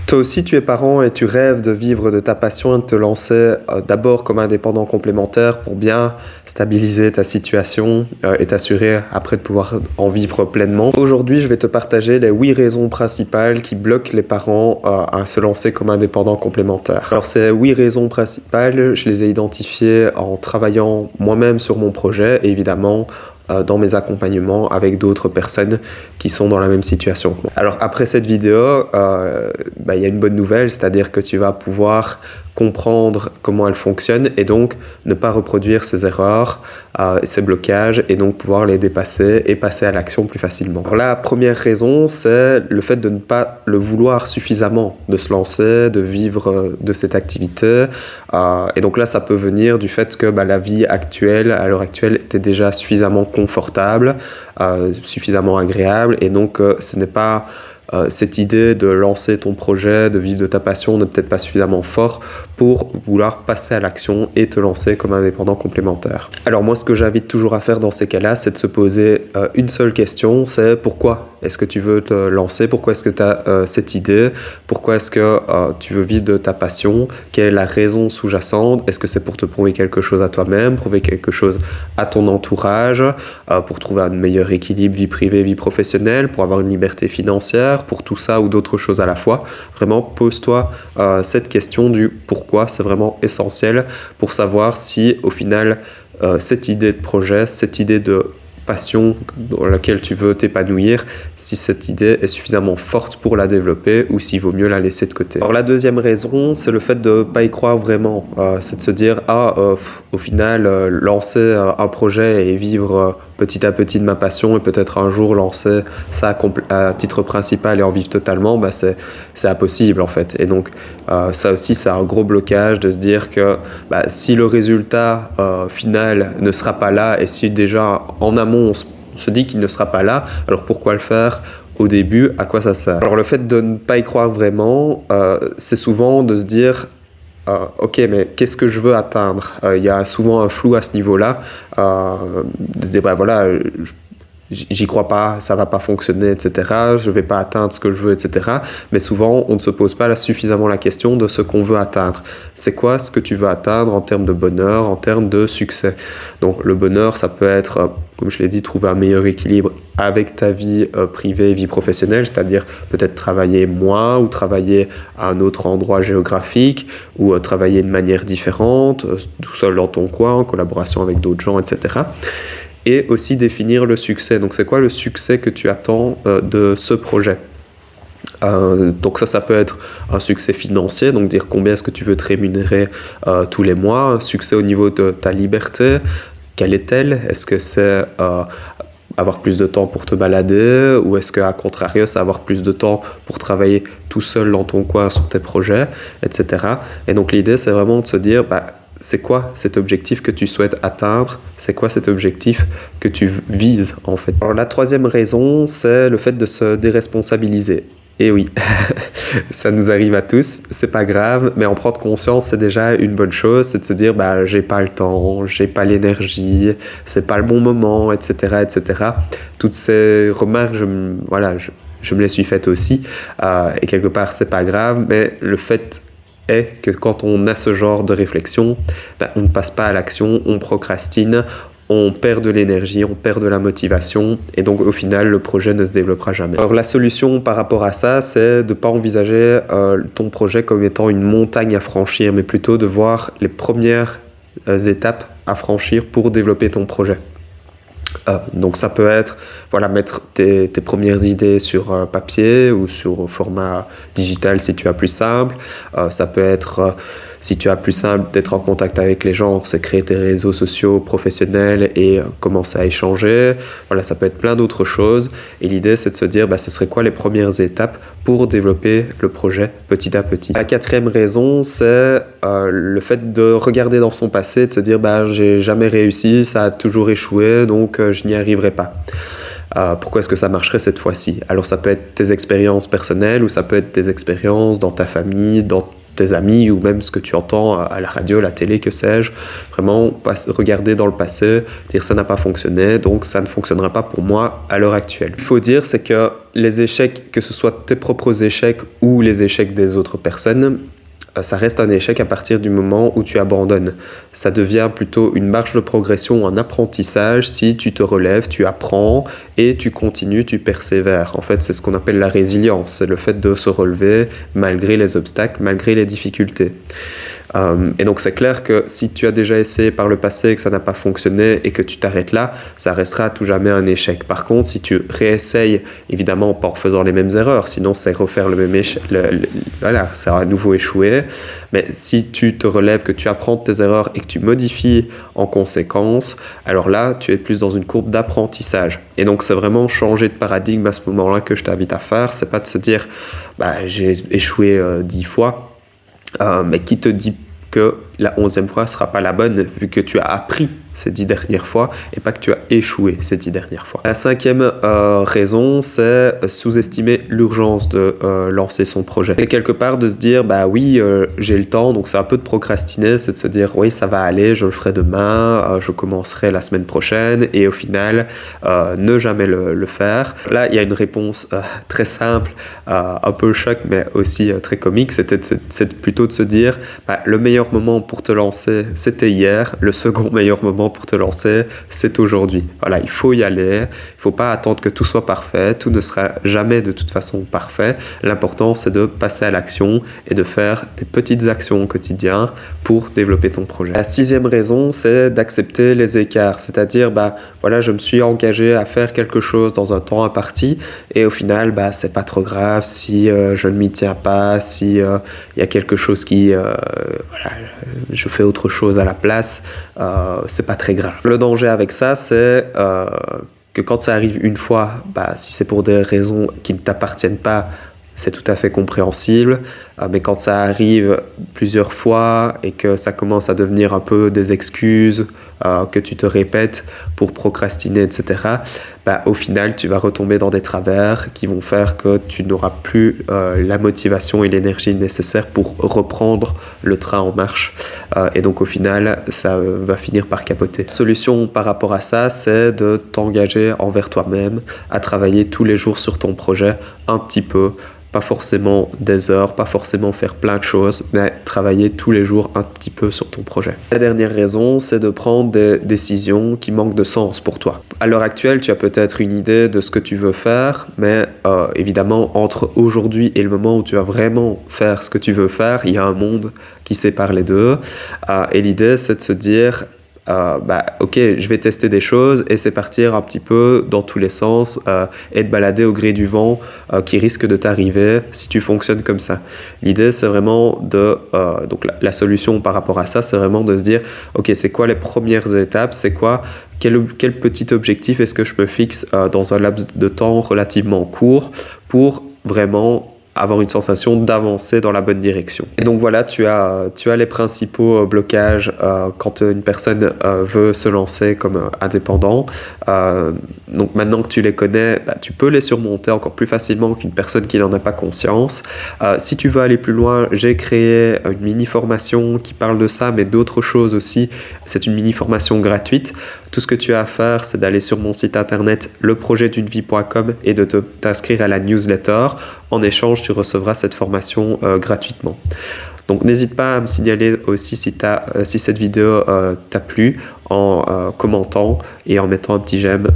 Toi aussi, tu es parent et tu rêves de vivre de ta passion et de te lancer d'abord comme indépendant complémentaire pour bien stabiliser ta situation et t'assurer après de pouvoir en vivre pleinement. Aujourd'hui, je vais te partager les 8 raisons principales qui bloquent les parents à se lancer comme indépendant complémentaire. Alors ces 8 raisons principales, je les ai identifiées en travaillant moi-même sur mon projet et évidemment dans mes accompagnements avec d'autres personnes qui sont dans la même situation que moi. Alors après cette vidéo, y a une bonne nouvelle, c'est-à-dire que tu vas pouvoir comprendre comment elle fonctionne et donc ne pas reproduire ces erreurs, ces blocages et donc pouvoir les dépasser et passer à l'action plus facilement. Alors la première raison, c'est le fait de ne pas le vouloir suffisamment, de se lancer, de vivre de cette activité. Et donc là, ça peut venir du fait que la vie actuelle, à l'heure actuelle, était déjà suffisamment confortable, suffisamment agréable et donc ce n'est pas cette idée de lancer ton projet, de vivre de ta passion n'est peut-être pas suffisamment fort pour vouloir passer à l'action et te lancer comme indépendant complémentaire. Alors moi, ce que j'invite toujours à faire dans ces cas-là, c'est de se poser une seule question, c'est pourquoi est-ce que tu veux te lancer, pourquoi est-ce que tu as cette idée, pourquoi est-ce que tu veux vivre de ta passion, quelle est la raison sous-jacente, est-ce que c'est pour te prouver quelque chose à toi-même, prouver quelque chose à ton entourage, pour trouver un meilleur équilibre vie privée, vie professionnelle, pour avoir une liberté financière, pour tout ça ou d'autres choses à la fois. Vraiment, pose-toi cette question du pourquoi, c'est vraiment essentiel pour savoir si au final cette idée de projet, cette idée de passion dans laquelle tu veux t'épanouir, si cette idée est suffisamment forte pour la développer ou s'il vaut mieux la laisser de côté. Alors la deuxième raison, c'est le fait de ne pas y croire vraiment. C'est de se dire, au final, lancer un projet et vivre petit à petit de ma passion et peut-être un jour lancer ça à titre principal et en vivre totalement, c'est impossible en fait. Et donc ça aussi, c'est un gros blocage de se dire que si le résultat final ne sera pas là et si déjà en amont on se dit qu'il ne sera pas là, alors pourquoi le faire au début, à quoi ça sert? Alors le fait de ne pas y croire vraiment, c'est souvent de se dire ok, mais qu'est-ce que je veux atteindre? Il y a souvent un flou à ce niveau-là, de se dire j'y crois pas, ça va pas fonctionner, etc. Je vais pas atteindre ce que je veux, etc. Mais souvent, on ne se pose pas suffisamment la question de ce qu'on veut atteindre. C'est quoi ce que tu veux atteindre en termes de bonheur, en termes de succès? Donc le bonheur, ça peut être, comme je l'ai dit, trouver un meilleur équilibre avec ta vie privée et vie professionnelle, c'est-à-dire peut-être travailler moins ou travailler à un autre endroit géographique ou travailler de manière différente, tout seul dans ton coin, en collaboration avec d'autres gens, etc. Et aussi définir le succès. Donc c'est quoi le succès que tu attends de ce projet? Donc ça peut être un succès financier, donc dire combien est-ce que tu veux te rémunérer tous les mois, un succès au niveau de ta liberté, quelle est-elle? Est-ce que c'est avoir plus de temps pour te balader ou est-ce qu'à contrario c'est avoir plus de temps pour travailler tout seul dans ton coin sur tes projets, etc. Et donc l'idée c'est vraiment de se dire c'est quoi cet objectif que tu souhaites atteindre? C'est quoi cet objectif que tu vises en fait? Alors la troisième raison, c'est le fait de se déresponsabiliser. Et oui, ça nous arrive à tous, c'est pas grave, mais en prendre conscience, c'est déjà une bonne chose, c'est de se dire j'ai pas le temps, j'ai pas l'énergie, c'est pas le bon moment, etc., etc. Toutes ces remarques, je me les suis faites aussi, et quelque part c'est pas grave, mais le fait est que quand on a ce genre de réflexion, on ne passe pas à l'action, on procrastine, on perd de l'énergie, on perd de la motivation et donc au final le projet ne se développera jamais. Alors la solution par rapport à ça, c'est de ne pas envisager ton projet comme étant une montagne à franchir, mais plutôt de voir les premières étapes à franchir pour développer ton projet. Donc ça peut être mettre tes premières idées sur papier ou sur format digital si tu as plus simple. Ça peut être, si tu as plus simple, d'être en contact avec les gens, c'est créer tes réseaux sociaux professionnels et commencer à échanger. Ça peut être plein d'autres choses. Et l'idée, c'est de se dire, ce serait quoi les premières étapes pour développer le projet petit à petit. La quatrième raison, c'est le fait de regarder dans son passé, de se dire, j'ai jamais réussi, ça a toujours échoué, donc je n'y arriverai pas. Pourquoi est-ce que ça marcherait cette fois-ci? Alors ça peut être tes expériences personnelles ou ça peut être tes expériences dans ta famille, dans tes amis ou même ce que tu entends à la radio, la télé, que sais-je. Vraiment regarder dans le passé, dire ça n'a pas fonctionné, donc ça ne fonctionnera pas pour moi à l'heure actuelle. Il faut dire, c'est que les échecs, que ce soit tes propres échecs ou les échecs des autres personnes, ça reste un échec à partir du moment où tu abandonnes. Ça devient plutôt une marge de progression, un apprentissage si tu te relèves, tu apprends et tu continues, tu persévères. En fait, c'est ce qu'on appelle la résilience, c'est le fait de se relever malgré les obstacles, malgré les difficultés. Et donc c'est clair que si tu as déjà essayé par le passé et que ça n'a pas fonctionné et que tu t'arrêtes là, ça restera à tout jamais un échec. Par contre, si tu réessayes, évidemment pas en faisant les mêmes erreurs, sinon c'est refaire le même échec, voilà, ça va à nouveau échouer. Mais si tu te relèves, que tu apprends de tes erreurs et que tu modifies en conséquence, alors là, tu es plus dans une courbe d'apprentissage. Et donc c'est vraiment changer de paradigme à ce moment-là que je t'invite à faire. C'est pas de se dire, j'ai échoué 10 fois, mais qui te dit que la 11e fois ne sera pas la bonne, vu que tu as appris ces 10 dernières fois et pas que tu as échoué ces 10 dernières fois. La 5e raison, c'est sous-estimer l'urgence de lancer son projet. Et quelque part de se dire, oui, j'ai le temps, donc c'est un peu de procrastiner, c'est de se dire, oui, ça va aller, je le ferai demain, je commencerai la semaine prochaine, et au final, ne jamais le faire. Là, il y a une réponse très simple, un peu choc, mais aussi très comique, c'est plutôt de se dire, le meilleur moment pour te lancer, c'était hier, le second meilleur moment pour te lancer, c'est aujourd'hui. Voilà, il faut y aller, il ne faut pas attendre que tout soit parfait, tout ne sera jamais de toute façon parfait. L'important, c'est de passer à l'action et de faire des petites actions au quotidien pour développer ton projet. La 6e raison, c'est d'accepter les écarts, c'est-à-dire, voilà, je me suis engagé à faire quelque chose dans un temps imparti et au final, c'est pas trop grave si je ne m'y tiens pas, si y a quelque chose qui, voilà, je fais autre chose à la place, c'est pas très grave. Le danger avec ça, c'est que quand ça arrive une fois, si c'est pour des raisons qui ne t'appartiennent pas, c'est tout à fait compréhensible, mais quand ça arrive plusieurs fois et que ça commence à devenir un peu des excuses que tu te répètes pour procrastiner, etc., au final, tu vas retomber dans des travers qui vont faire que tu n'auras plus la motivation et l'énergie nécessaires pour reprendre le train en marche. Et donc, au final, ça va finir par capoter. La solution par rapport à ça, c'est de t'engager envers toi-même à travailler tous les jours sur ton projet un petit peu. Pas forcément des heures, pas forcément faire plein de choses, mais travailler tous les jours un petit peu sur ton projet. La dernière raison, c'est de prendre des décisions qui manquent de sens pour toi. À l'heure actuelle, tu as peut-être une idée de ce que tu veux faire, mais évidemment, entre aujourd'hui et le moment où tu vas vraiment faire ce que tu veux faire, il y a un monde qui sépare les deux. Et l'idée, c'est de se dire, ok, je vais tester des choses et c'est partir un petit peu dans tous les sens et te balader au gré du vent qui risque de t'arriver si tu fonctionnes comme ça. L'idée, c'est vraiment donc la solution par rapport à ça, c'est vraiment de se dire, ok, c'est quoi les premières étapes, c'est quoi, quel petit objectif est-ce que je me fixe dans un laps de temps relativement court pour vraiment avoir une sensation d'avancer dans la bonne direction. Et donc voilà, tu as les principaux blocages quand une personne veut se lancer comme indépendant. Donc maintenant que tu les connais, tu peux les surmonter encore plus facilement qu'une personne qui n'en a pas conscience. Si tu veux aller plus loin, j'ai créé une mini-formation qui parle de ça, mais d'autres choses aussi. C'est une mini-formation gratuite. Tout ce que tu as à faire, c'est d'aller sur mon site internet leprojetdunevie.com et de t'inscrire à la newsletter. En échange, tu recevras cette formation gratuitement. Donc n'hésite pas à me signaler aussi si cette vidéo t'a plu en commentant et en mettant un petit j'aime.